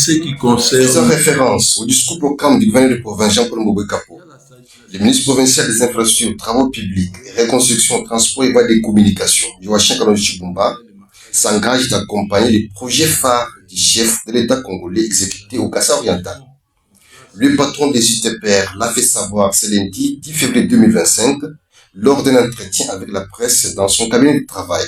Ce qui Faisant concerne référence au discours proclame du gouverneur de province Jean-Paul Mbobwe Kapo, le ministre provincial des infrastructures, travaux publics, reconstruction, transport et voies de communication, Joachim Kalonji Chibumba, s'engage d'accompagner les projets phares du chef de l'État congolais exécutés au Kassa oriental. Le patron des UTPR l'a fait savoir ce lundi 10 février 2025 lors d'un entretien avec la presse dans son cabinet de travail.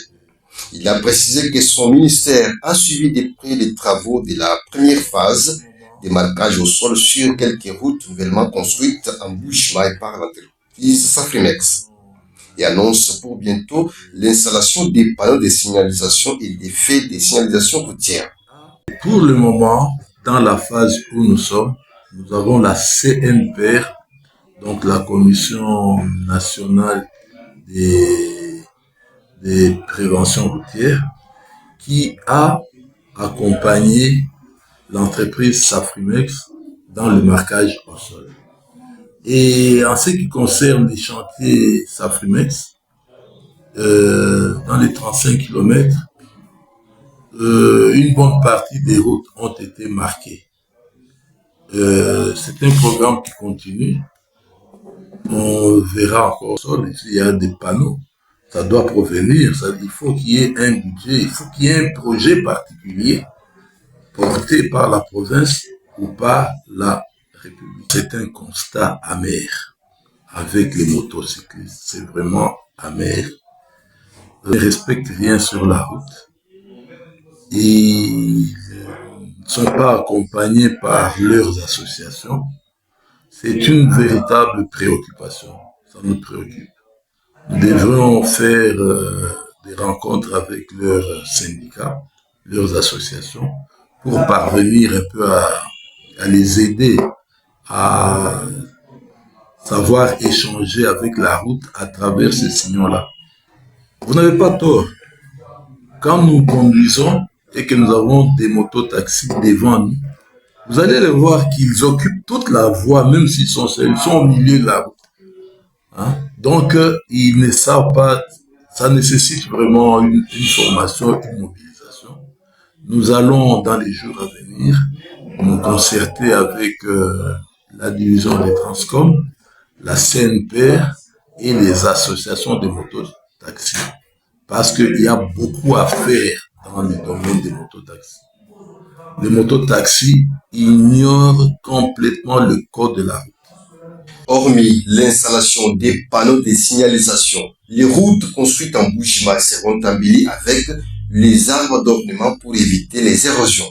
Il a précisé que son ministère a suivi de près les travaux de la première phase des marquages au sol sur quelques routes nouvellement construites en Bushmaï par l'entreprise Safrimex et annonce pour bientôt l'installation des panneaux de signalisation et des faits de signalisation routière. pour le moment, dans la phase où nous sommes, nous avons la CNPR, donc la Commission nationale des préventions routières, qui a accompagné l'entreprise Safrimex dans le marquage au sol. Et en ce qui concerne les chantiers Safrimex, dans les 35 km, une bonne partie des routes ont été marquées. C'est un programme qui continue. On verra encore ça, s'il y a des panneaux. Ça doit provenir, il faut qu'il y ait un budget, il faut qu'il y ait un projet particulier porté par la province ou par la République. C'est un constat amer avec les motocyclistes. C'est vraiment amer. Ils ne respectent rien sur la route. Ils ne sont pas accompagnés par leurs associations. C'est une véritable préoccupation. Ça nous préoccupe. Nous devrions faire des rencontres avec leurs syndicats, leurs associations, pour parvenir un peu à les aider à savoir échanger avec la route à travers ces signaux-là. Vous n'avez pas tort. Quand nous conduisons et que nous avons des mototaxis devant nous, vous allez les voir qu'ils occupent toute la voie, même s'ils sont seuls, ils sont au milieu de la route. Hein? Donc, ils ne savent pas, ça nécessite vraiment une formation, une mobilisation. Nous allons, dans les jours à venir, nous concerter avec la division des Transcom, la CNPR et les associations de mototaxis. Parce qu'il y a beaucoup à faire dans le domaine des mototaxis. Les mototaxis ignorent complètement le code de la route. Hormis l'installation des panneaux de signalisation, les routes construites en Bushmaï seront embellies avec les arbres d'ornement pour éviter les érosions.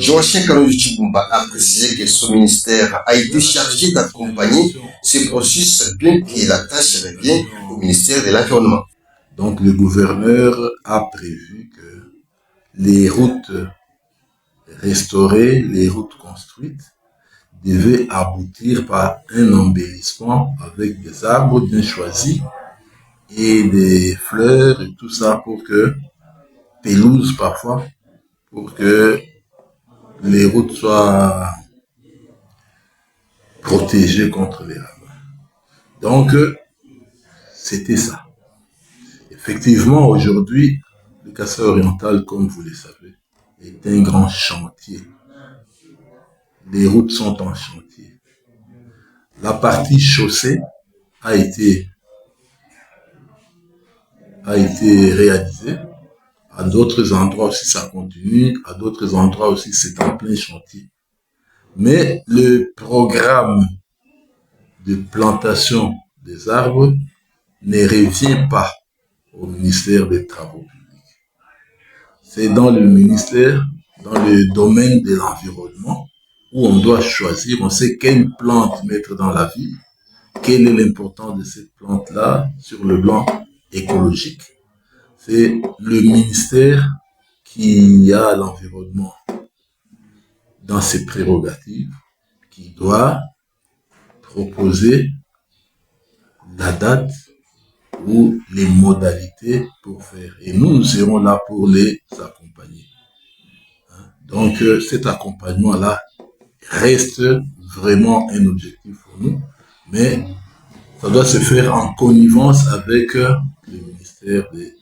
Joachim Kalonji Chibumba a précisé que son ministère a été chargé d'accompagner ce processus, bien que la tâche revient au ministère de l'Environnement. Donc le gouverneur a prévu que les routes restaurées, les routes construites, devaient aboutir par un embellissement avec des arbres bien choisis et des fleurs et tout ça pour que, pelouse parfois, pour que les routes soient protégées contre les ravins. Donc, c'était ça. Effectivement, aujourd'hui, le Kassa oriental, comme vous le savez, est un grand chantier. Les routes sont en chantier. La partie chaussée a été réalisée. À d'autres endroits aussi, ça continue. À d'autres endroits aussi, c'est en plein chantier. Mais le programme de plantation des arbres ne revient pas au ministère des Travaux publics. C'est dans le ministère, dans le domaine de l'environnement, où on doit choisir, on sait quelle plante mettre dans la ville, quelle est l'importance de cette plante-là sur le plan écologique. C'est le ministère qui a l'environnement dans ses prérogatives, qui doit proposer la date ou les modalités pour faire. Et nous serons là pour les accompagner. Donc cet accompagnement-là reste vraiment un objectif pour nous, mais ça doit se faire en connivence avec le ministère des